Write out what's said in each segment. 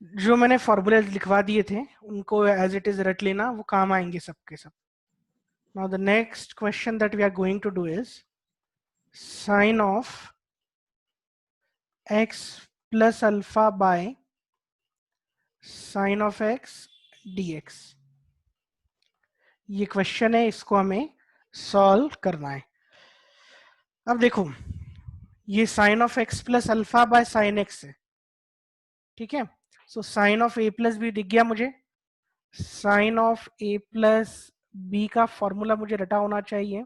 जो मैंने फॉर्मूले लिखवा दिए थे उनको एज इट इज रट लेना, वो काम आएंगे सबके सब। Now the next question that we are going to do is sine of x plus alpha by sine of x dx। ये क्वेश्चन है, इसको हमें सॉल्व करना है। अब देखो, ये sine of x plus alpha by sine x है, ठीक है। So sine of a plus B दिख गया मुझे। Sine of a plus B का फॉर्मूला मुझे रटा होना चाहिए,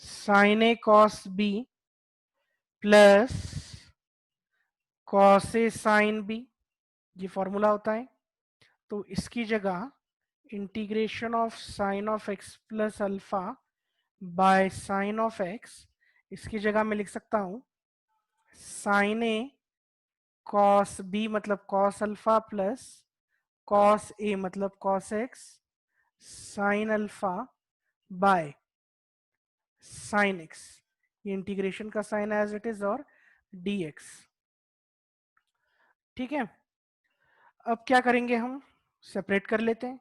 sine A cos B plus cos A sine B, ये फॉर्मूला होता है। तो इसकी जगह integration of sign of X plus alpha by sine of x, इसकी जगह मैं लिख सकता हूं साइन ए कॉस बी मतलब कॉस अल्फा प्लस कॉस ए मतलब cos x sine alpha by sine x. ये इंटीग्रेशन का साइन एज इट इज और dx, ठीक है। अब क्या करेंगे, हम सेपरेट कर लेते हैं।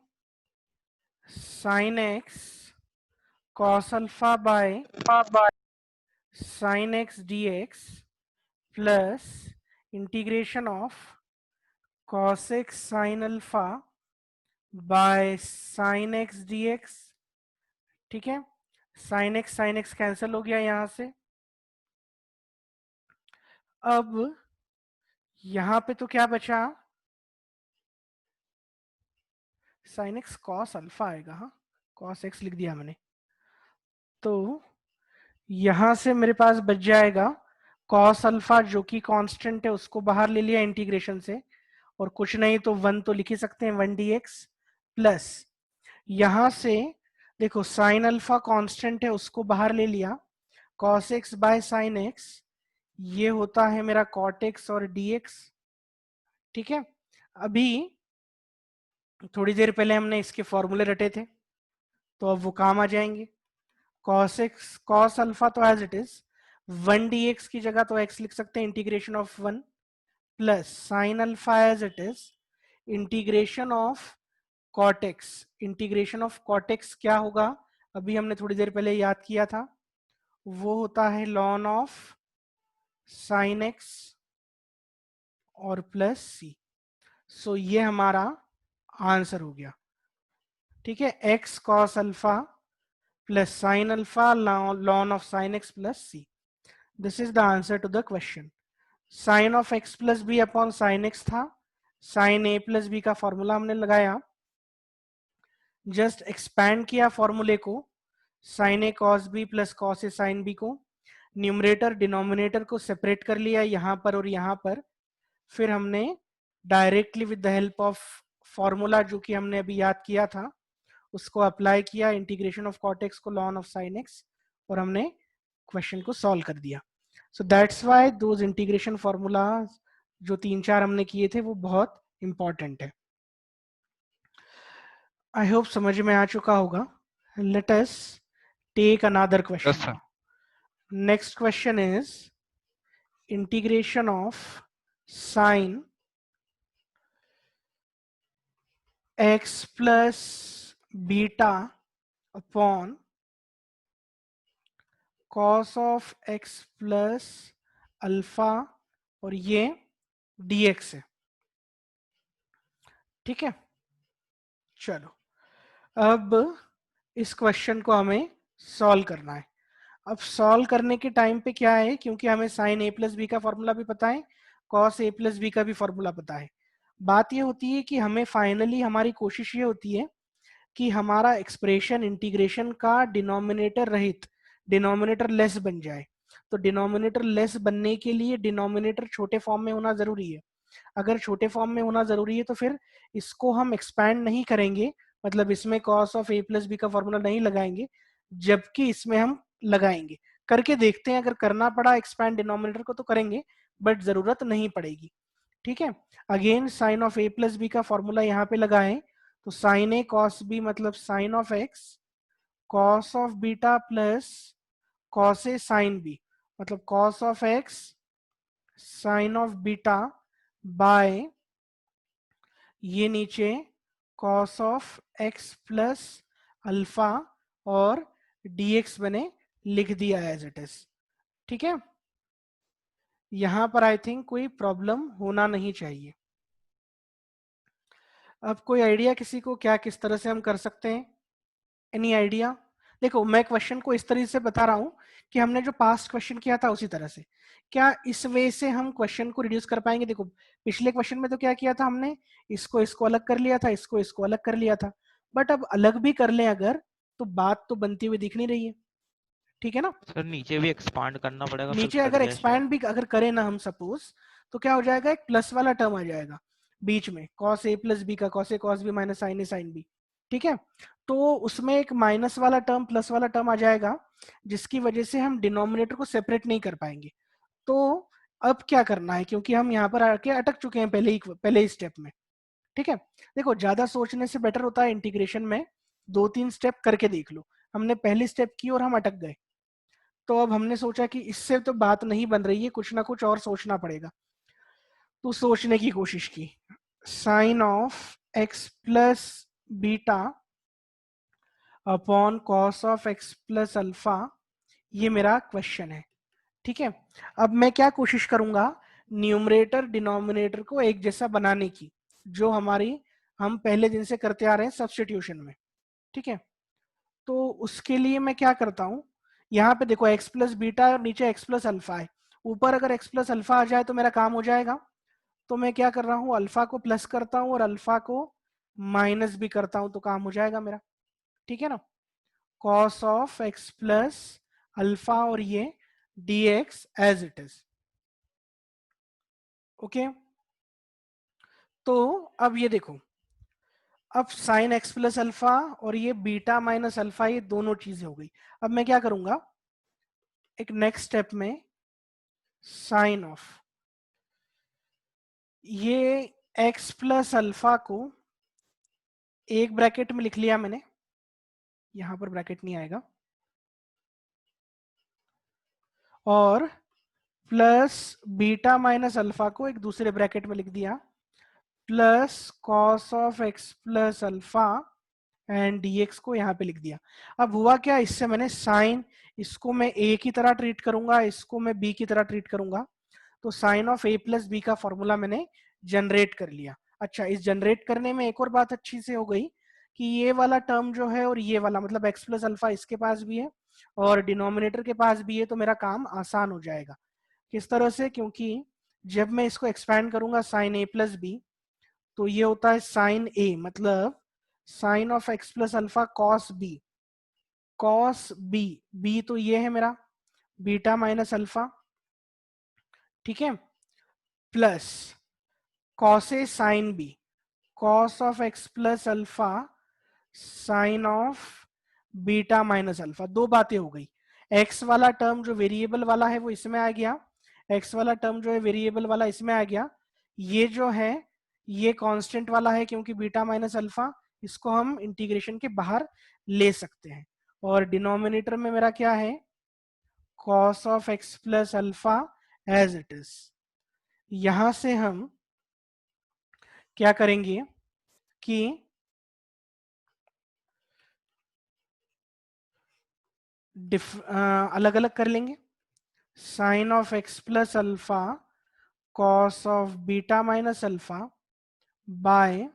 Sine x cos alpha by sine x dx plus integration of cos x sine alpha by sine x dx, ठीक है। साइन एक्स कैंसिल हो गया यहां से। अब यहां पे तो क्या बचा, साइन एक्स कॉस अल्फा आएगा, हाँ कॉस एक्स लिख दिया मैंने। तो यहां से मेरे पास बच जाएगा कॉस अल्फा जो कि कांस्टेंट है, उसको बाहर ले लिया इंटीग्रेशन से, और कुछ नहीं तो 1 तो लिख ही सकते हैं 1 dx प्लस यहां से देखो साइन अल्फा कांस्टेंट है, उसको बाहर ले लिया, cos x by sine x, ये होता है मेरा कॉट एक्स और dx, ठीक है। अभी थोड़ी देर पहले हमने इसके फॉर्मूले रटे थे, तो अब वो काम आ जाएंगे। cos x cos अल्फा तो एज इट इज 1 dx की जगह तो x लिख सकते हैं integration of 1 plus sine alpha as it is integration of cot x। Integration of cot x क्या होगा, अभी हमने थोड़ी देर पहले याद किया था, वो होता है ln ऑफ साइन x और प्लस सी। सो ये हमारा आंसर हो गया, ठीक है। x cos alpha plus sine alpha ln of sine x plus C, this is the answer to the question. Sine of X plus B upon sine X था, sine A plus B का formula हमने लगाया, just expand किया फॉर्मूले को, sine A cos B plus cos A sine B को, numerator denominator को separate कर लिया यहां पर और यहां पर, फिर हमने directly with the help of formula जो कि हमने अभी याद किया था उसको अप्लाई किया, इंटीग्रेशन ऑफ कॉट एक्स को लॉन ऑफ साइन एक्स, और हमने क्वेश्चन को सॉल्व कर दिया। So that's why those integration formula जो 3-4 हमने किए थे वो बहुत इंपॉर्टेंट है। आई होप समझ में आ चुका होगा। Let us take another yes question sir. Now. Next question is integration of sine X plus beta upon cos of X plus alpha, और ये dx है, ठीक है। चलो अब इस क्वेश्चन को हमें सॉल्व करना है। अब सॉल्व करने के टाइम पे क्या है, क्योंकि हमें साइन ए प्लस बी का फॉर्मूला भी पता है, कॉस ए प्लस बी का भी फॉर्मूला पता है, बात ये होती है कि हमें फाइनली हमारी कोशिश ये होती है कि हमारा एक्सप्रेशन इंटीग्रेशन का डिनोमिनेटर रहित डिनोमिनेटर लेस बन जाए। तो डिनोमिनेटर लेस बनने के लिए डिनोमिनेटर छोटे फॉर्म में होना जरूरी है। अगर छोटे फॉर्म में होना जरूरी है तो फिर इसको हम एक्सपैंड नहीं करेंगे, मतलब इसमें cos of a plus B का फॉर्मूला नहीं लगाएंगे, जबकि इसमें हम लगाएंगे। करके देखते हैं, अगर करना पड़ा एक्सपैंड डिनोमिनेटर को तो करेंगे, बट जरूरत नहीं पड़ेगी, ठीक है। Again sine of a plus B का फॉर्मूला यहाँ पे लगाएं, तो साइन ए कॉस बी मतलब sine of X cos of beta plus cos A sine B मतलब cos of X sine of beta by ये नीचे cos of X plus alpha और dx मैंने लिख दिया एज इट इज। ठीक है, यहां पर आई थिंक कोई प्रॉब्लम होना नहीं चाहिए। अब कोई आइडिया किसी को क्या किस तरह से हम कर सकते हैं? Any idea? देखो मैं क्वेश्चन को इस तरीके से बता रहा हूं कि हमने जो पास्ट क्वेश्चन किया था उसी तरह से, क्या इस वे से हम क्वेश्चन को रिड्यूस कर पाएंगे? देखो पिछले क्वेश्चन में तो क्या किया था हमने, इसको इसको अलग कर लिया था, इसको इसको अलग कर लिया था, बट अब अलग भी कर लें अगर, तो बात तो बनती हुई दिख नहीं रही है। ठीक है ना? सर नीचे भी एक्सपांड करना पड़ेगा, फिर नीचे कट अगर जाए शायद। एक्सपैंड भी अगर करें ना हम सपोज, तो क्या हो जाएगा, एक प्लस वाला टर्म आ जाएगा बीच में, कॉस ए प्लस बी का, cos A cos B minus sign A sine B. ठीक है, तो उसमें एक माइनस वाला टर्म प्लस वाला टर्म आ जाएगा, जिसकी वजह से हम डिनोमिनेटर को सेपरेट नहीं कर पाएंगे। तो अब क्या करना है, क्योंकि हम यहाँ पर आके अटक चुके हैं पहले ही स्टेप में। ठीक है, देखो ज्यादा सोचने से बेटर होता है इंटीग्रेशन में 2-3 स्टेप करके देख लो। हमने पहली स्टेप की और हम अटक गए, तो अब हमने सोचा कि इससे तो बात नहीं बन रही है, कुछ ना कुछ और सोचना पड़ेगा। तो सोचने की कोशिश की, sine of X plus beta upon cos of X plus alpha, ये मेरा क्वेश्चन है। ठीक है, अब मैं क्या कोशिश करूंगा, न्यूमरेटर डिनोमिनेटर को एक जैसा बनाने की, जो हमारी हम पहले दिन से करते आ रहे हैं सब्स्टिट्यूशन में। ठीक है, तो उसके लिए मैं क्या करता हूं, यहाँ पे देखो x प्लस बीटा और नीचे x प्लस अल्फा है, ऊपर अगर x प्लस अल्फा आ जाए तो मेरा काम हो जाएगा। तो मैं क्या कर रहा हूँ, अल्फा को प्लस करता हूँ और अल्फा को माइनस भी करता हूँ, तो काम हो जाएगा मेरा। ठीक है ना, cos of x plus alpha और ये dx as it is. Okay, तो अब ये देखो, अब साइन एक्स प्लस अल्फा और ये बीटा माइनस अल्फा, ये दोनों चीजें हो गई। अब मैं क्या करूंगा, एक नेक्स्ट स्टेप में साइन ऑफ ये x प्लस अल्फा को एक ब्रैकेट में लिख लिया मैंने, यहां पर ब्रैकेट नहीं आएगा, और प्लस बीटा माइनस अल्फा को एक दूसरे ब्रैकेट में लिख दिया, plus cos of X plus alpha and dx को यहाँ पे लिख दिया। अब हुआ क्या, इससे मैंने साइन, इसको मैं a की तरह ट्रीट करूंगा, इसको मैं b की तरह ट्रीट करूंगा, तो sine of a plus B का फॉर्मूला मैंने जनरेट कर लिया। अच्छा, इस जनरेट करने में एक और बात अच्छी से हो गई कि ये वाला टर्म जो है और ये वाला, मतलब x प्लस अल्फा इसके पास भी है और डिनोमिनेटर के पास भी है, तो मेरा काम आसान हो जाएगा। किस तरह से, क्योंकि जब मैं इसको एक्सपैंड करूंगा साइन a प्लस बी, तो ये होता है साइन a, मतलब sine of x plus alpha cos B, cos B, B तो ये है मेरा बीटा माइनस अल्फा। ठीक है, plus cos A sine B, cos of X plus alpha sine of beta minus alpha. दो बातें हो गई, एक्स वाला टर्म जो वेरिएबल वाला है वो इसमें आ गया, एक्स वाला टर्म जो है वेरिएबल वाला इसमें आ गया, ये जो है ये कांस्टेंट वाला है क्योंकि बीटा माइनस अल्फा, इसको हम इंटीग्रेशन के बाहर ले सकते हैं। और डिनोमिनेटर में मेरा क्या है, cos of X plus alpha as it is. यहां से हम क्या करेंगे कि अलग अलग कर लेंगे, sine of X plus alpha cos of beta minus alpha by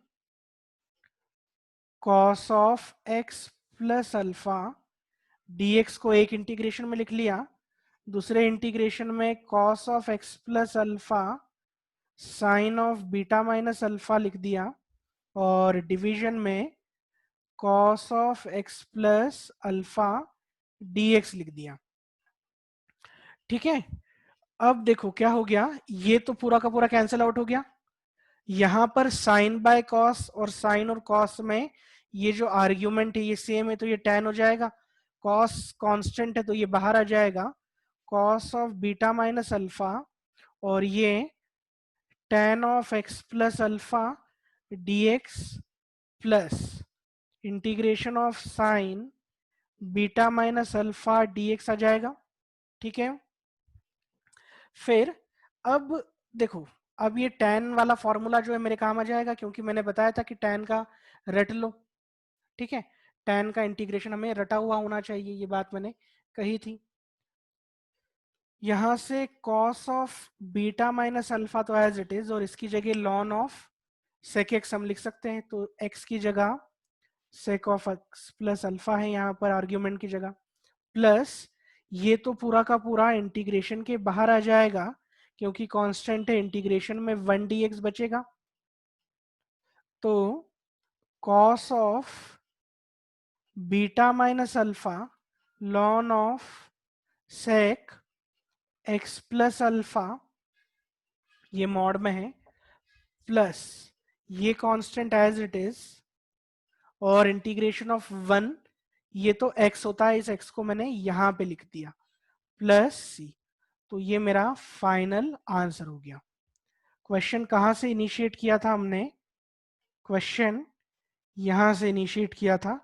cos of X plus alpha, dx को एक इंटीग्रेशन में लिख लिया, दूसरे इंटीग्रेशन में cos of X plus alpha sine of beta minus alpha लिख दिया, और डिवीजन में cos of X plus alpha dx लिख दिया। ठीक है, अब देखो क्या हो गया, ये तो पूरा का पूरा कैंसिल आउट हो गया, यहां पर साइन बाय कॉस और साइन और कॉस में ये जो आर्ग्यूमेंट है ये सेम है, तो ये tan हो जाएगा, कॉस कांस्टेंट है तो ये बाहर आ जाएगा, cos of beta minus alpha और ये tan of X plus alpha dx plus integration of sign beta minus alpha dx आ जाएगा। ठीक है, फिर अब देखो अब ये tan वाला फॉर्मूला जो है मेरे काम आ जाएगा, क्योंकि मैंने बताया था कि tan का रट लो, ठीक है। tan का इंटीग्रेशन हमें रटा हुआ होना चाहिए, ये बात मैंने कही थी। यहां से cos of beta minus alpha तो एज इट इज, और इसकी जगह ln ऑफ sec x हम लिख सकते हैं, तो x की जगह sec of x plus alpha है यहाँ पर आर्ग्यूमेंट की जगह, प्लस ये तो पूरा का पूरा इंटीग्रेशन के बाहर आ जाएगा, क्योंकि कांस्टेंट है, इंटीग्रेशन में 1 dx बचेगा। तो cos of beta minus alpha ln of sec x plus alpha, ये मॉड में है, प्लस ये कांस्टेंट एज इट इज, और इंटीग्रेशन ऑफ 1, ये तो x होता है, इस x को मैंने यहां पे लिख दिया, प्लस c। तो ये मेरा फाइनल आंसर हो गया। क्वेश्चन कहां से इनिशिएट किया था हमने? क्वेश्चन यहां से इनिशिएट किया था।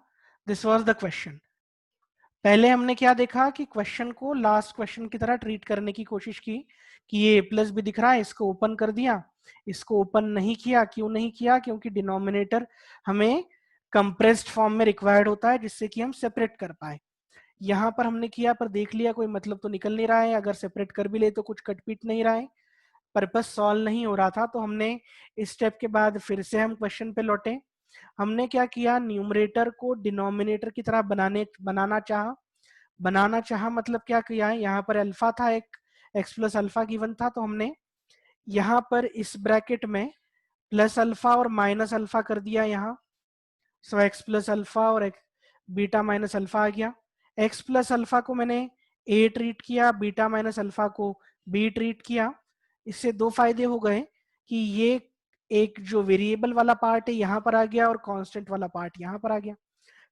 This was the question. पहले हमने क्या देखा कि क्वेश्चन को लास्ट क्वेश्चन की तरह ट्रीट करने की कोशिश की कि ये a प्लस भी दिख रहा है, इसको ओपन कर दिया। इसको ओपन नहीं किया, क्यों नहीं किया? क्योंकि डिनोमिनेटर हमें कंप्रेस्ड फॉर्म में रिक्वायर्ड होता है, जिससे कि हम सेपरेट कर पाए। यहाँ पर हमने किया, पर देख लिया कोई मतलब तो निकल नहीं रहा है, अगर सेपरेट कर भी ले तो कुछ कटपीट नहीं रहा है, पर्पस सॉल्व नहीं हो रहा था। तो हमने इस स्टेप के बाद फिर से हम क्वेश्चन पे लौटे। हमने क्या किया, न्यूमरेटर को डिनोमिनेटर की तरह बनाना चाहा मतलब क्या किया है, यहाँ पर अल्फा था, एक एक्स प्लस अल्फा गिवन था, तो हमने यहाँ पर इस ब्रैकेट में प्लस अल्फा और माइनस अल्फा कर दिया यहाँ। सो एक्स प्लस अल्फा और एक बीटा माइनस अल्फा आ गया। एक्स प्लस अल्फा को मैंने ए ट्रीट किया, बीटा माइनस अल्फा को बी ट्रीट किया। इससे दो फायदे हो गए कि ये एक जो वेरिएबल वाला पार्ट है यहाँ पर आ गया, और कांस्टेंट वाला पार्ट यहाँ पर आ गया।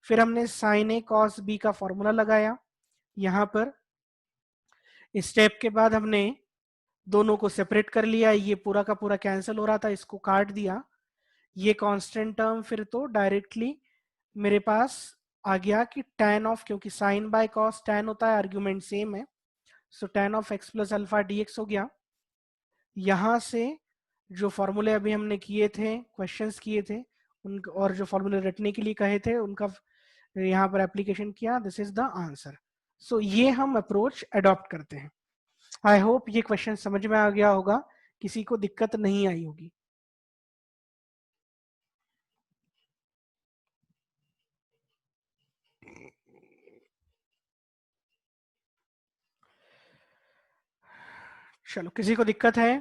फिर हमने साइन ए कॉस बी का फॉर्मूला लगाया यहाँ पर। स्टेप के बाद हमने दोनों को सेपरेट कर लिया, ये पूरा का पूरा कैंसिल हो रहा था, इसको काट दिया। ये कांस्टेंट टर्म फिर तो डायरेक्टली मेरे पास आ गया कि tan ऑफ, क्योंकि साइन बाय कॉस tan होता है, आर्ग्यूमेंट सेम है, सो tan of x plus alpha dx हो गया। यहाँ से जो फॉर्मूले अभी हमने किए थे, क्वेश्चंस किए थे उन, और जो फॉर्मूले रटने के लिए कहे थे उनका यहाँ पर एप्लीकेशन किया। This is the answer. So ये हम अप्रोच अडॉप्ट करते हैं। आई होप ये क्वेश्चन समझ में आ गया होगा, किसी को दिक्कत नहीं आई होगी। चलो, किसी को दिक्कत है?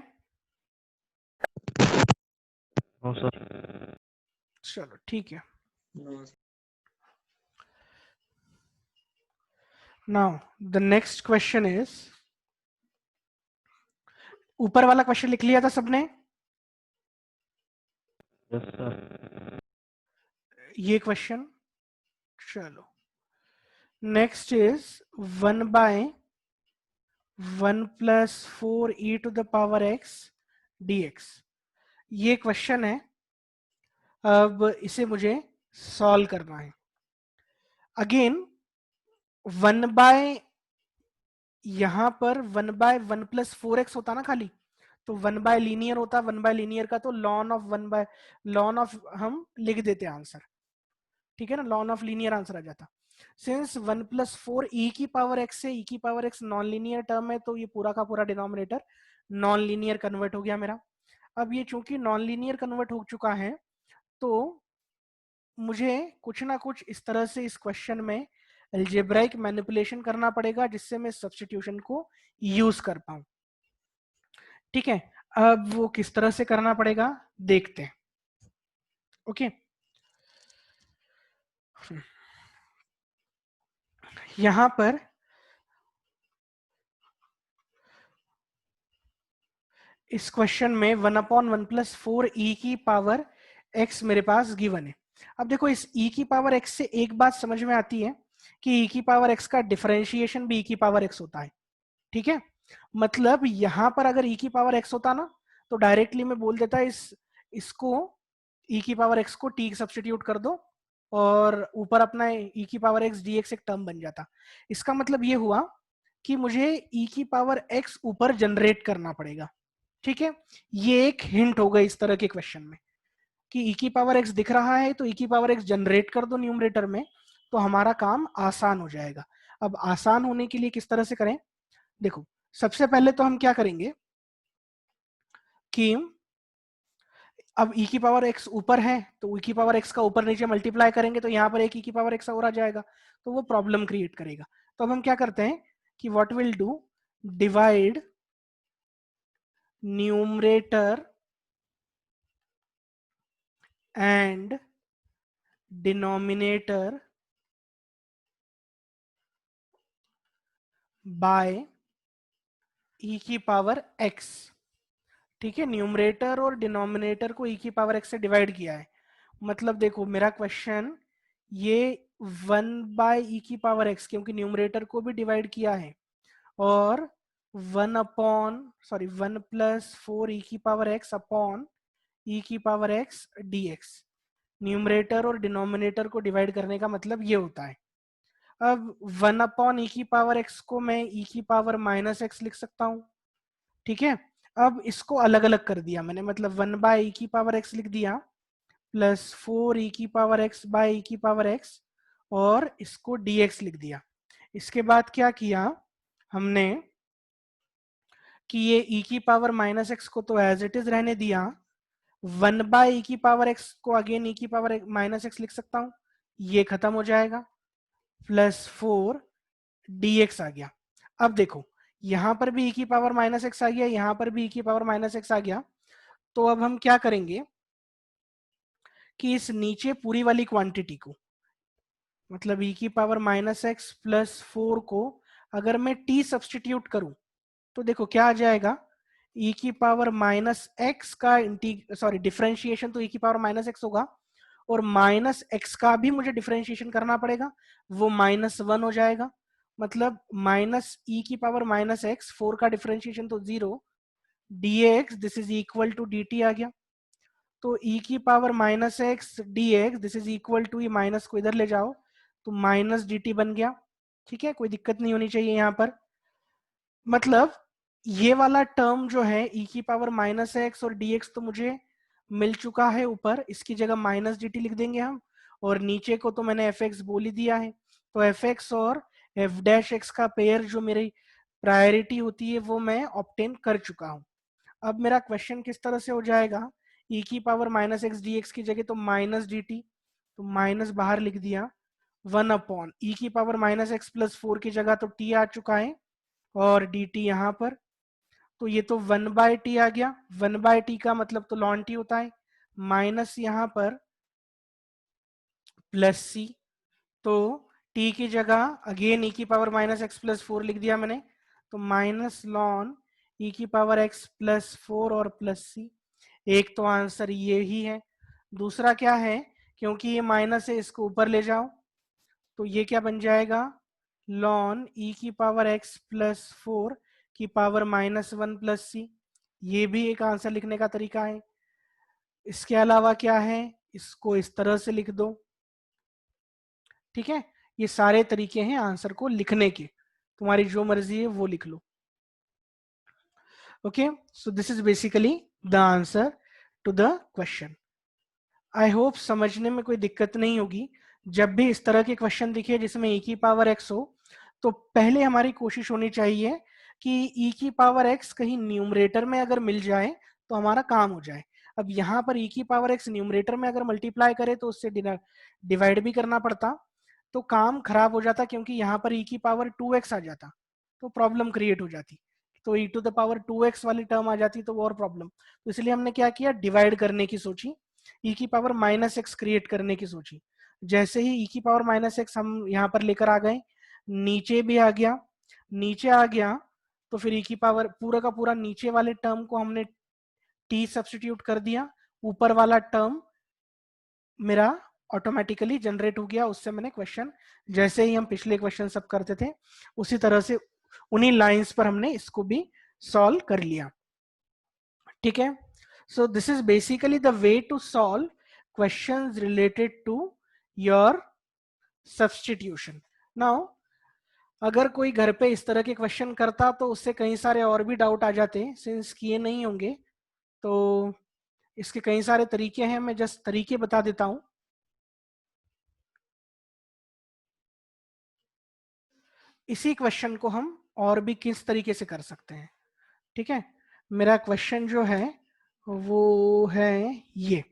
No sir. चलो ठीक है। Now the next question is, ऊपर वाला क्वेश्चन लिख लिया था सबने? Yes sir. ये क्वेश्चन, चलो next is 1 by 1 plus 4 e to the power x dx। ये क्वेश्चन है, अब इसे मुझे सॉल्व करना है। अगेन 1 बाय, यहां पर 1 बाय 1 प्लस 4x होता ना खाली, तो 1 बाय लीनियर होता, 1 बाय लीनियर का तो ln of 1 by ln of हम लिख देते आंसर, ठीक है ना, लॉन ऑफ लीनियर आंसर आ जाता। सिंस 1 प्लस 4 ई की पावर एक्स से, ई की power x non linear term है, तो ये पूरा का पूरा डिनोमिनेटर नॉन लीनियर कन्वर्ट हो गया मेरा। अब ये चूंकि नॉन लीनियर कन्वर्ट हो चुका है, तो मुझे कुछ ना कुछ इस तरह से इस क्वेश्चन में अलजेब्राइक मैनिपुलेशन करना पड़ेगा, जिससे मैं सब्स्टिट्यूशन को यूज कर पाऊं। ठीक है, अब वो किस तरह से करना पड़ेगा देखते हैं। ओके, यहां पर इस क्वेश्चन में 1/1 प्लस 4 ई की पावर x मेरे पास गिवन है। अब देखो, इस e की पावर x से एक बात समझ में आती है कि e की पावर x का डिफरेंशिएशन भी e की पावर x होता है। ठीक है, मतलब यहां पर अगर e की पावर x होता ना, तो डायरेक्टली मैं बोल देता इसको e की पावर x को t सब्स्टिट्यूट कर दो, और ऊपर अपना e की पावर x dx एक टर्म बन जाता। इसका मतलब ये हुआ कि मुझे e की पावर x ऊपर जनरेट करना पड़ेगा। ठीक है, ये एक हिंट होगा इस तरह के क्वेश्चन में कि e की पावर x दिख रहा है तो e की पावर x जनरेट कर दो न्यूमरेटर में, तो हमारा काम आसान हो जाएगा। अब आसान होने के लिए किस तरह से करें, देखो सबसे पहले तो हम क्या करेंगे कि अब e की पावर x ऊपर है तो e की पावर x का ऊपर नीचे मल्टीप्लाई करेंगे तो यहाँ पर एक e की पावर x और आ जाएगा, तो वो प्रॉब्लम क्रिएट करेगा। तो अब हम क्या करते हैं कि what will do, divide numerator and denominator by e की पावर x। ठीक है, न्यूमरेटर और डिनोमिनेटर को e की पावर x से डिवाइड किया है, मतलब देखो मेरा क्वेश्चन ये 1/e⁻x, क्योंकि न्यूमरेटर को भी डिवाइड किया है, और 1+4e⁻x upon e⁻x dx। Numerator और डिनोमिनेटर को डिवाइड करने का मतलब ये होता है। अब 1/e⁻x को मैं e⁻−x लिख सकता हूँ। ठीक है, अब इसको अलग अलग कर दिया मैंने, मतलब 1/e⁻x लिख दिया प्लस 4e⁻x/e⁻x और इसको dx लिख दिया। इसके बाद क्या किया हमने कि ये e⁻−x को तो एज इट इज रहने दिया, 1/e⁻x को अगेन e⁻−x लिख सकता हूँ, ये खत्म हो जाएगा, प्लस 4 dx आ गया। अब देखो यहां पर भी e⁻−x आ गया, यहां पर भी e⁻−x आ गया, तो अब हम क्या करेंगे कि इस नीचे पूरी वाली क्वांटिटी को, मतलब e⁻−x प्लस 4 को अगर मैं t सब्सटीट्यूट करूं तो देखो क्या आ जाएगा, e⁻−x का डिफरेंशिएशन तो e⁻−x होगा, और -x का भी मुझे डिफरेंशिएशन करना पड़ेगा, वो -1 हो जाएगा, मतलब -e⁻−x 4 का डिफरेंशिएशन तो 0 dx this is equal to dt आ गया। तो e⁻−x dx this is equal to, ये माइनस को इधर ले जाओ तो माइनस dt बन गया। ठीक है, कोई दिक्कत नहीं होनी चाहिए यहाँ पर, मतलब ये वाला टर्म जो है e⁻−x और dx तो मुझे मिल चुका है ऊपर, इसकी जगह माइनस dt लिख देंगे हम, और नीचे को तो मैंने fx बोल ही दिया है, तो fx और f' का पेयर जो मेरी प्रायोरिटी होती है वो मैं ऑब्टेन कर चुका हूँ। अब मेरा क्वेश्चन किस तरह से हो जाएगा, e⁻−x dx की जगह तो माइनस dt, तो माइनस बाहर लिख दिया, 1 e⁻−x प्लस 4 की जगह तो t आ चुका है और dt यहाँ पर, तो ये तो 1/t आ गया, 1/t का मतलब तो ln t होता है, माइनस यहाँ पर प्लस c, तो t की जगह अगेन e⁻−x प्लस 4 लिख दिया मैंने, तो माइनस ln e⁻x प्लस 4 और प्लस c। एक तो आंसर ये ही है, दूसरा क्या है, क्योंकि ये माइनस है इसको ऊपर ले जाओ, तो ये क्या बन जाएगा, ln e⁻x प्लस 4 की पावर -1 प्लस c। ये भी एक आंसर लिखने का तरीका है। इसके अलावा क्या है, इसको इस तरह से लिख दो। ठीक है, ये सारे तरीके हैं आंसर को लिखने के, तुम्हारी जो मर्जी है वो लिख लो। Okay, so this is basically the answer to the question. I hope समझने में कोई दिक्कत नहीं होगी। जब भी इस तरह के क्वेश्चन दिखे जिसमें e⁻x हो, तो पहले हमारी कोशिश होनी चाहिए कि e⁻x कहीं न्यूमरेटर में अगर मिल जाए तो हमारा काम हो जाए। अब यहाँ पर e⁻x न्यूमरेटर में अगर मल्टीप्लाई करे तो उससे डिवाइड भी करना पड़ता, तो काम खराब हो जाता, क्योंकि यहाँ पर e⁻2x आ जाता तो प्रॉब्लम क्रिएट हो जाती, तो e⁻2x वाली टर्म आ जाती तो वो और प्रॉब्लम। तो इसलिए हमने क्या किया, डिवाइड करने की सोची, e⁻−x क्रिएट करने की सोची। जैसे ही e⁻−x हम यहाँ पर लेकर आ गए, नीचे भी आ गया, नीचे आ गया तो फिर पूरा का पूरा नीचे वाले टर्म को हमने t सब्स्टिट्यूट कर दिया, ऊपर वाला टर्म मेरा ऑटोमेटिकली जनरेट हो गया। उससे मैंने क्वेश्चन, जैसे ही हम पिछले क्वेश्चन सब करते थे उसी तरह से उन्हीं लाइंस पर हमने इसको भी सॉल्व कर लिया। ठीक है, so this is basically the way to solve questions related to your substitution. Now अगर कोई घर पे इस तरह के क्वेश्चन करता तो उससे कई सारे और भी डाउट आ जाते, सिंस किए नहीं होंगे। तो इसके कई सारे तरीके हैं, मैं जस्ट तरीके बता देता हूं। इसी क्वेश्चन को हम और भी किस तरीके से कर सकते हैं, ठीक है। मेरा क्वेश्चन जो है वो है ये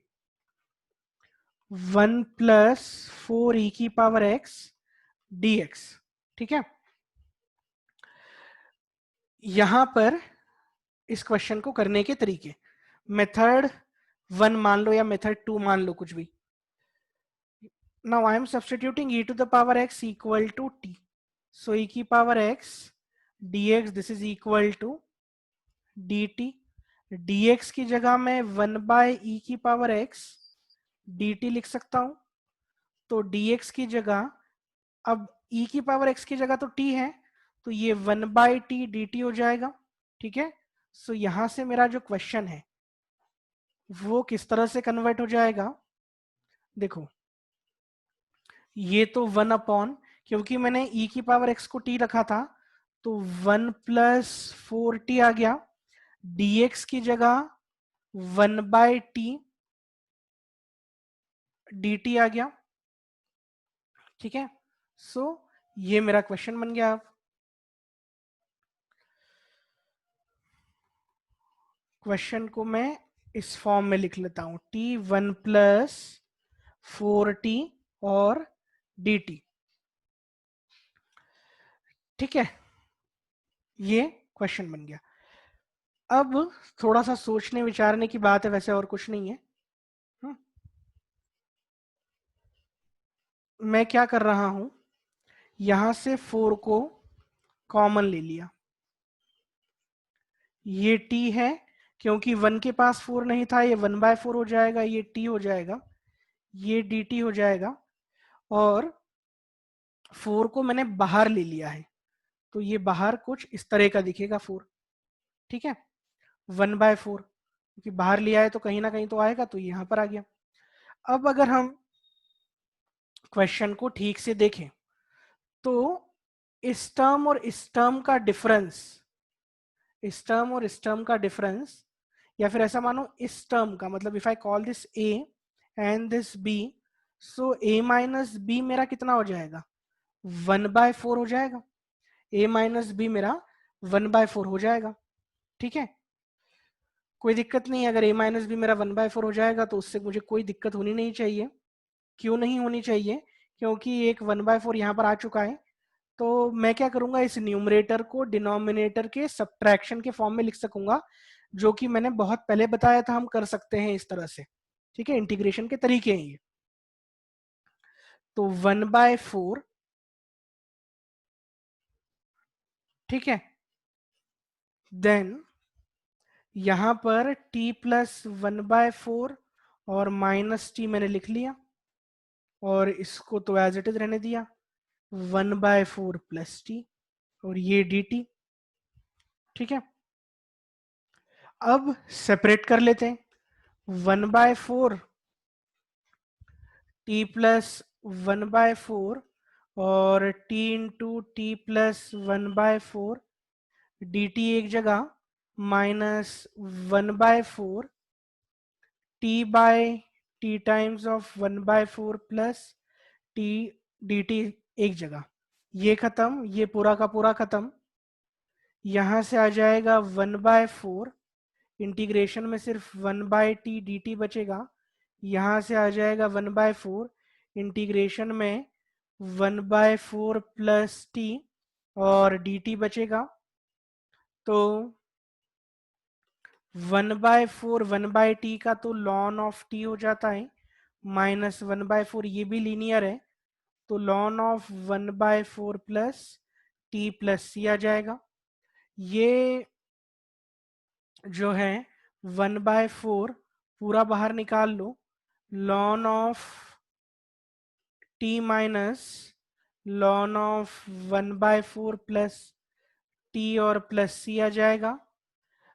1+4e⁻x dx, ठीक है। यहां पर इस क्वेश्चन को करने के तरीके, मेथड 1 मान लो या मेथड 2 मान लो, कुछ भी। Now I am substituting e⁻x equal to t, so e⁻x dx this is equal to dt। dx की जगह मैं 1/e⁻x dt लिख सकता हूं। तो dx की जगह, अब e⁻x की जगह तो t है, तो ये 1/t dt हो जाएगा, ठीक है। सो यहां से मेरा जो क्वेश्चन है वो किस तरह से कन्वर्ट हो जाएगा, देखो। ये तो 1 क्योंकि मैंने e⁻x को t रखा था, तो 1+4t आ गया। dx की जगह 1/t dt आ गया, ठीक है। सो ये मेरा क्वेश्चन बन गया। अब क्वेश्चन को मैं इस फॉर्म में लिख लेता हूं, t 1+4t और dt, ठीक है। ये क्वेश्चन बन गया। अब थोड़ा सा सोचने विचारने की बात है, वैसे और कुछ नहीं है। मैं क्या कर रहा हूं, यहां से 4 को कॉमन ले लिया। ये t है, क्योंकि 1 के पास 4 नहीं था, ये 1/4 हो जाएगा, ये t हो जाएगा, ये dt हो जाएगा। और 4 को मैंने बाहर ले लिया है, तो ये बाहर कुछ इस तरह का दिखेगा 4, ठीक है। 1/4 क्योंकि बाहर लिया है तो कहीं ना कहीं तो आएगा, तो यहां पर आ गया। अब अगर हम क्वेश्चन को ठीक से देखें तो इस टर्म और इस टर्म का डिफरेंस, इस टर्म और इस टर्म का डिफरेंस, या फिर ऐसा मानो इस टर्म का, मतलब if I call this a and this b, so a minus b मेरा कितना हो जाएगा, 1/4 हो जाएगा। a माइनस b मेरा 1/4 हो जाएगा, ठीक है। कोई दिक्कत नहीं, अगर a माइनस बी मेरा 1/4 हो जाएगा तो उससे मुझे कोई दिक्कत होनी नहीं चाहिए। क्यों नहीं होनी चाहिए, क्योंकि एक 1/4 यहाँ पर आ चुका है। तो मैं क्या करूंगा, इस न्यूमरेटर को डिनोमिनेटर के सब्ट्रैक्शन के फॉर्म में लिख सकूंगा, जो कि मैंने बहुत पहले बताया था हम कर सकते हैं इस तरह से, ठीक है। इंटीग्रेशन के तरीके हैं ये। तो 1/4, ठीक है। देन यहां पर t+1/4 और -t मैंने लिख लिया, और इसको तो एज इट इज रहने दिया, 1/4 प्लस टी, और ये dt, ठीक है। अब सेपरेट कर लेते हैं, 1/4 t+1/4 और t इंटू t+1/4 dt एक जगह, -1/4 t times of 1/4 plus t dt एक जगह। ये खत्म, ये पूरा का पूरा खत्म। यहां से आ जाएगा 1/4, इंटीग्रेशन में सिर्फ 1/t dt बचेगा। यहां से आ जाएगा 1/4, इंटीग्रेशन में 1/4 प्लस t और dt बचेगा। तो 1/4 1/t का तो ln ऑफ t हो जाता है, -1/4 ये भी लीनियर है, तो ln of 1/4 plus t plus c आ जाएगा। ये जो है 1/4 पूरा बाहर निकाल लो, ln of t minus ln of 1/4 plus t और प्लस c आ जाएगा।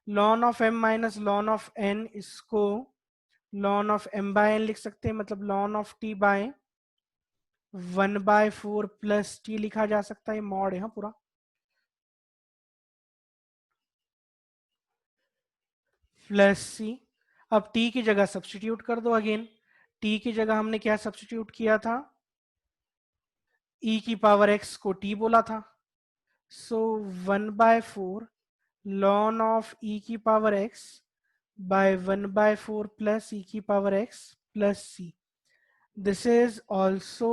ln of m minus ln of n, इसको ln of m by n लिख सकते हैं, मतलब ln of t by 1/4 plus T लिखा जा सकता है, मॉड है हाँ पूरा, प्लस सी। अब टी की जगह सब्स्टिट्यूट कर दो अगेन। टी की जगह हमने क्या सब्स्टिट्यूट किया था, e की पावर x को t बोला था, सो 1/4 ln ऑफ e की power x by 1/4 plus e की power x plus c। This is also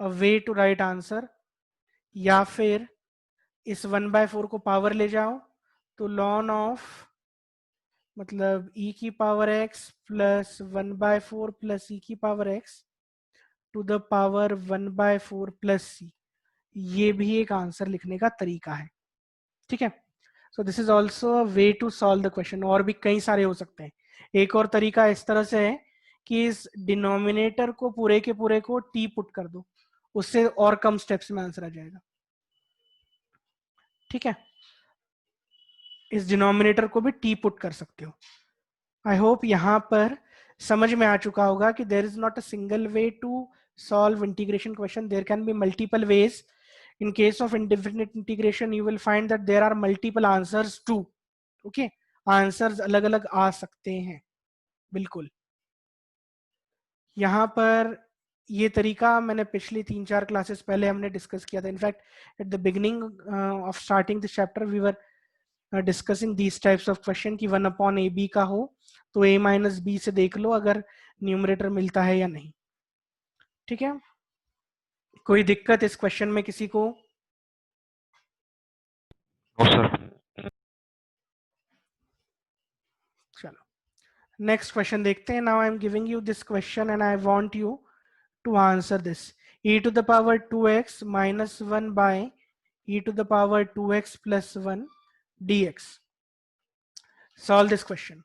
a way to write answer. या फिर इस 1/4 को पावर ले जाओ तो ln ऑफ मतलब e की power x plus 1/4 plus e की power x to the power 1/4 plus C, ये भी एक आंसर लिखने का तरीका है। ठीक है, so this is also a way to solve the question. और भी कई सारे हो सकते हैं। एक और तरीका इस तरह से है कि इस डिनोमिनेटर को पूरे के पूरे को टी पुट कर दो, उससे और कम स्टेप्स में आंसर आ जाएगा। ठीक है, इस डिनोमिनेटर को भी टी पुट कर सकते हो। आई होप यहाँ पर समझ में आ चुका होगा कि there is not a single way to solve integration question, there can be multiple ways. In case of indefinite integration, you will find that there are multiple answers too. Okay, answers अलग अलग आ सकते हैं बिल्कुल। यहाँ पर ये तरीका मैंने पिछली 3-4 क्लासेस पहले हमने डिस्कस किया था। In fact at the beginning of starting this chapter we were discussing these types of question कि 1/ab का हो तो a माइनस बी से देख लो अगर न्यूमरेटर मिलता है या नहीं। ठीक है, कोई दिक्कत इस क्वेश्चन में किसी को? No sir. चलो नेक्स्ट क्वेश्चन देखते हैं। Now I am giving you this question and I want you to answer this. E to the power 2x minus 1 by e to the power 2x plus 1 dx. Solve this question.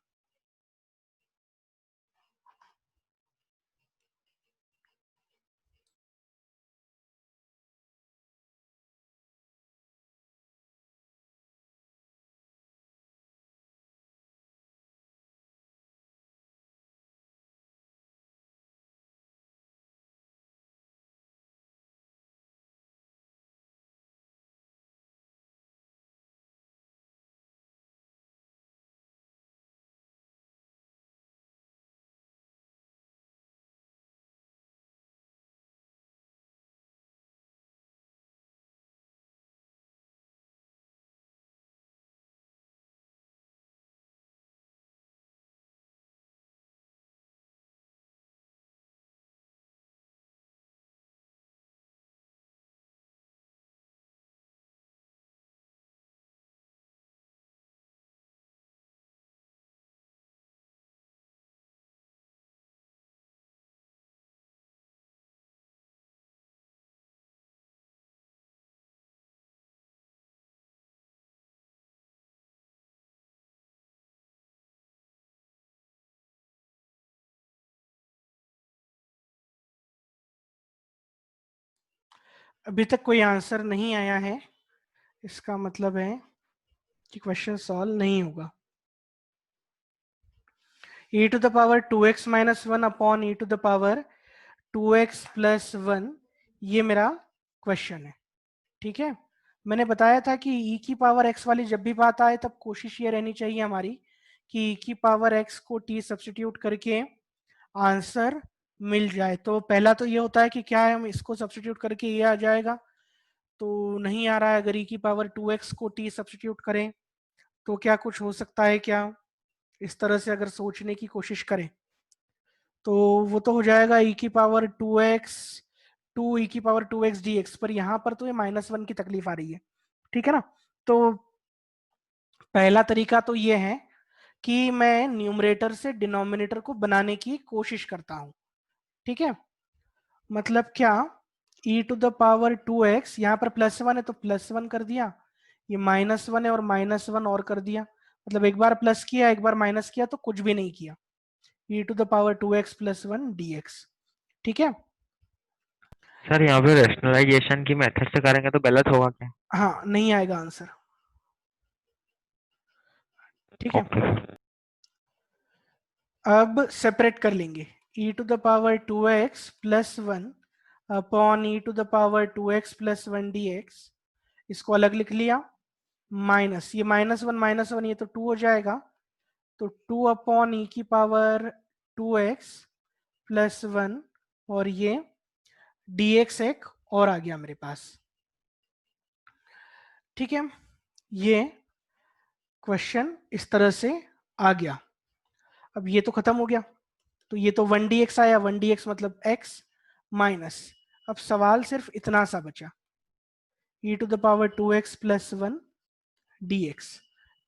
अभी तक कोई answer नहीं आया है, इसका मतलब है कि क्वेश्चन सॉल्व नहीं होगा। e to the power 2x minus 1 upon e to the power 2x plus 1, ये मेरा क्वेश्चन है। ठीक है, मैंने बताया था कि e की पावर x वाली जब भी बात आए तब कोशिश ये रहनी चाहिए हमारी कि e की पावर x को t सब्स्टिट्यूट करके आंसर मिल जाए। तो पहला तो ये होता है कि क्या है, हम इसको सब्स्टिट्यूट करके ये आ जाएगा, तो नहीं आ रहा है। अगर e की पावर 2x को t सब्स्टिट्यूट करें तो क्या कुछ हो सकता है क्या? इस तरह से अगर सोचने की कोशिश करें तो वो तो हो जाएगा e की पावर 2x 2 e की पावर 2x dx, पर यहाँ पर तो ये -1 की तकलीफ आ रही है। ठीक है ना, तो पहला तरीका तो ये है कि मैं न्यूमरेटर से डिनोमिनेटर को बनाने की कोशिश करता हूँ। ठीक है, मतलब क्या, e to the power 2x, यहाँ पर +1 है तो +1 कर दिया, ये -1 है और -1 और कर दिया, मतलब एक बार प्लस किया एक बार माइनस किया तो कुछ भी नहीं किया, e to the power 2x plus 1 dx। ठीक है, सर यहाँ पे रैशनलाइजेशन की मेथड से करेंगे तो गलत होगा क्या? हाँ नहीं आएगा आंसर। ठीक है, ओके। अब सेपरेट कर लेंगे, e to the power 2x plus 1 upon e to the power 2x plus 1 dx, इसको अलग लिख लिया, माइनस ये -1 ये तो 2 हो जाएगा, तो 2 अपॉन ई की पावर 2x प्लस 1, और ये dx एक और आ गया मेरे पास। ठीक है, ये क्वेश्चन इस तरह से आ गया। अब ये तो खत्म हो गया, तो ये तो 1 dx आया, 1 dx मतलब x माइनस, अब सवाल सिर्फ इतना सा बचा, e to the power 2x plus 1 dx।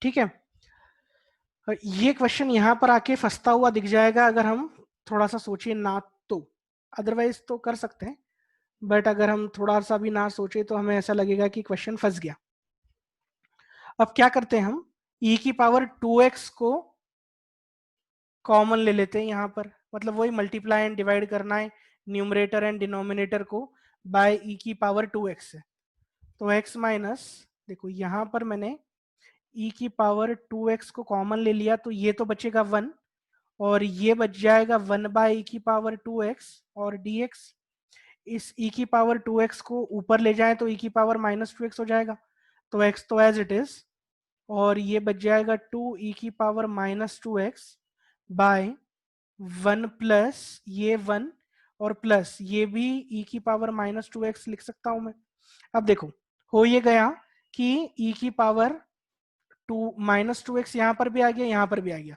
ठीक है, ये क्वेश्चन यहाँ पर आके फंसता हुआ दिख जाएगा अगर हम थोड़ा सा सोचिए ना, तो अदरवाइज तो कर सकते हैं, बट अगर हम थोड़ा सा भी ना सोचे तो हमें ऐसा लगेगा कि क्वेश्चन फंस गया। अब क्या करते हैं हम, e की पावर 2x को कॉमन ले लेते हैं यहाँ पर, मतलब वही मल्टीप्लाई एंड डिवाइड करना है न्यूमरेटर एंड डिनोमिनेटर को बाय e की पावर 2x से, तो x माइनस, देखो यहाँ पर मैंने e की पावर 2x को कॉमन ले लिया, तो ये तो बचेगा 1, और ये बच जाएगा 1 बाय ई की पावर 2x और dx। इस e की पावर 2x को ऊपर ले जाएं तो e की पावर -2x हो जाएगा, तो x तो एज इट इज, और ये बच जाएगा 2 e की पावर -2x बाय 1 प्लस ये 1, और प्लस ये भी e की पावर -2x लिख सकता हूं मैं। अब देखो हो ये गया कि e की पावर -2x यहाँ पर भी आ गया, यहाँ पर भी आ गया,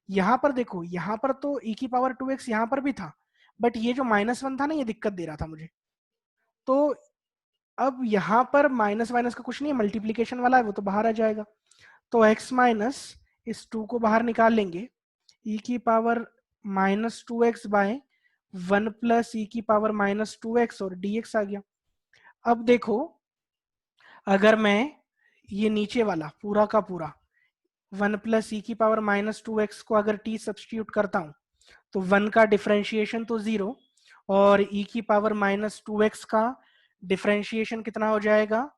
यहाँ पर देखो यहाँ पर तो e की पावर 2x यहाँ पर भी था, बट ये जो -1 था ना, ये दिक्कत दे रहा था मुझे। तो अब यहाँ पर माइनस माइनस का कुछ नहीं है, मल्टीप्लीकेशन वाला है, वो तो बाहर आ जाएगा, तो x माइनस इस 2 को बाहर निकाल लेंगे, e की पावर -2x बाय 1 प्लस ई की पावर -2x और dx आ गया। अब देखो अगर मैं ये नीचे वाला पूरा का पूरा 1 प्लस ई की पावर -2x को अगर t सब्स्टिट्यूट करता हूं, तो 1 का डिफरेंशिएशन तो 0, और e की पावर -2x का डिफरेंशिएशन कितना हो जाएगा,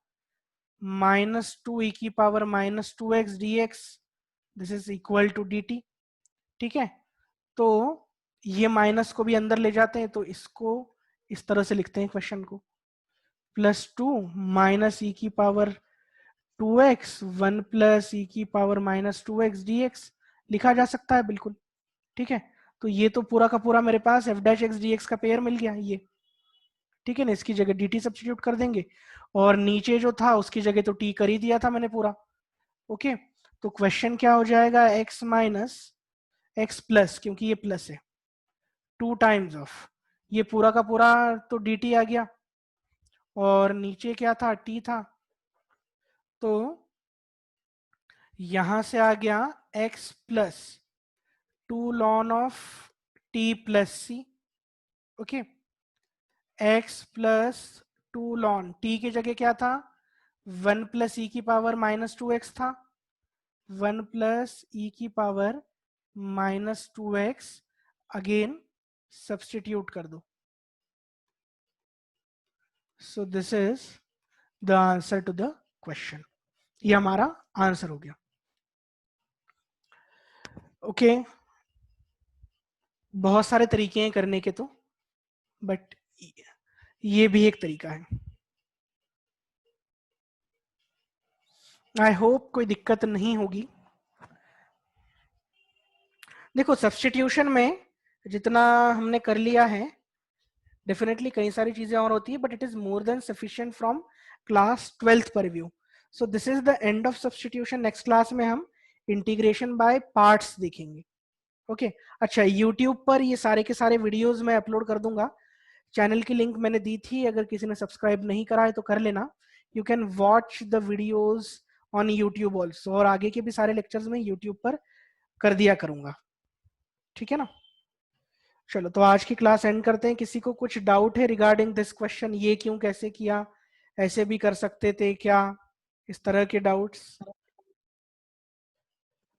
-2 e की power -2x dx, this is equal to dt। ठीक है, तो ये माइनस को भी अंदर ले जाते हैं, तो इसको इस तरह से लिखते हैं क्वेश्चन को, +2 माइनस ई की पावर 2x 1 प्लस ई की पावर -2x dx लिखा जा सकता है बिल्कुल। ठीक है, तो ये तो पूरा का पूरा मेरे पास f dash x D x का पेयर मिल गया ये। ठीक है ना, इसकी जगह dt सब्स्टिट्यूट कर देंगे, और नीचे जो था उसकी जगह तो t कर ही दिया था मैंने पूरा। ओके, तो क्वेश्चन क्या हो जाएगा, x माइनस एक्स प्लस, क्योंकि ये प्लस है, 2 टाइम्स ऑफ ये पूरा का पूरा तो dt आ गया, और नीचे क्या था, t था, तो यहां से आ गया x plus 2 ln of t plus c. Okay, x plus 2 ln t की जगह क्या था, 1 प्लस ई की पावर -2x था, 1 प्लस ई की पावर -2x, अगेन सब्स्टिट्यूट कर दो, so this is the answer to the question. ये हमारा आंसर हो गया। ओके, बहुत सारे तरीके हैं करने के तो, बट ये भी एक तरीका है। आई होप कोई दिक्कत नहीं होगी। देखो सब्स्टिट्यूशन में जितना हमने कर लिया है, डेफिनेटली कई सारी चीजें और होती है, but it is more than sufficient from class 12th पर view. So this is the end of substitution. Next class में हम इंटीग्रेशन बाय पार्ट्स देखेंगे। ओके अच्छा, यूट्यूब पर ये सारे के सारे वीडियोस मैं अपलोड कर दूंगा। चैनल की लिंक मैंने दी थी, अगर किसी ने सब्सक्राइब नहीं करा है तो कर लेना। You can watch the videos on YouTube also, और आगे के भी सारे लेक्चर्स में यूट्यूब पर कर दिया करूंगा। ठीक है ना, चलो तो आज की क्लास एंड करते हैं। किसी को कुछ डाउट है रिगार्डिंग दिस क्वेश्चन, ये क्यों कैसे किया, ऐसे भी कर सकते थे क्या, इस तरह के डाउट्स?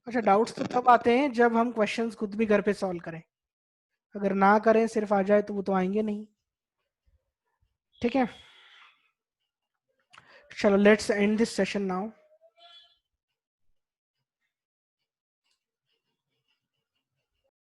अच्छा, डाउट्स तो तब आते हैं जब हम क्वेश्चंस खुद भी घर पे सॉल्व करें, अगर ना करें सिर्फ आ जाए तो वो तो आएंगे नहीं। ठीक है, चलो let's end this session now.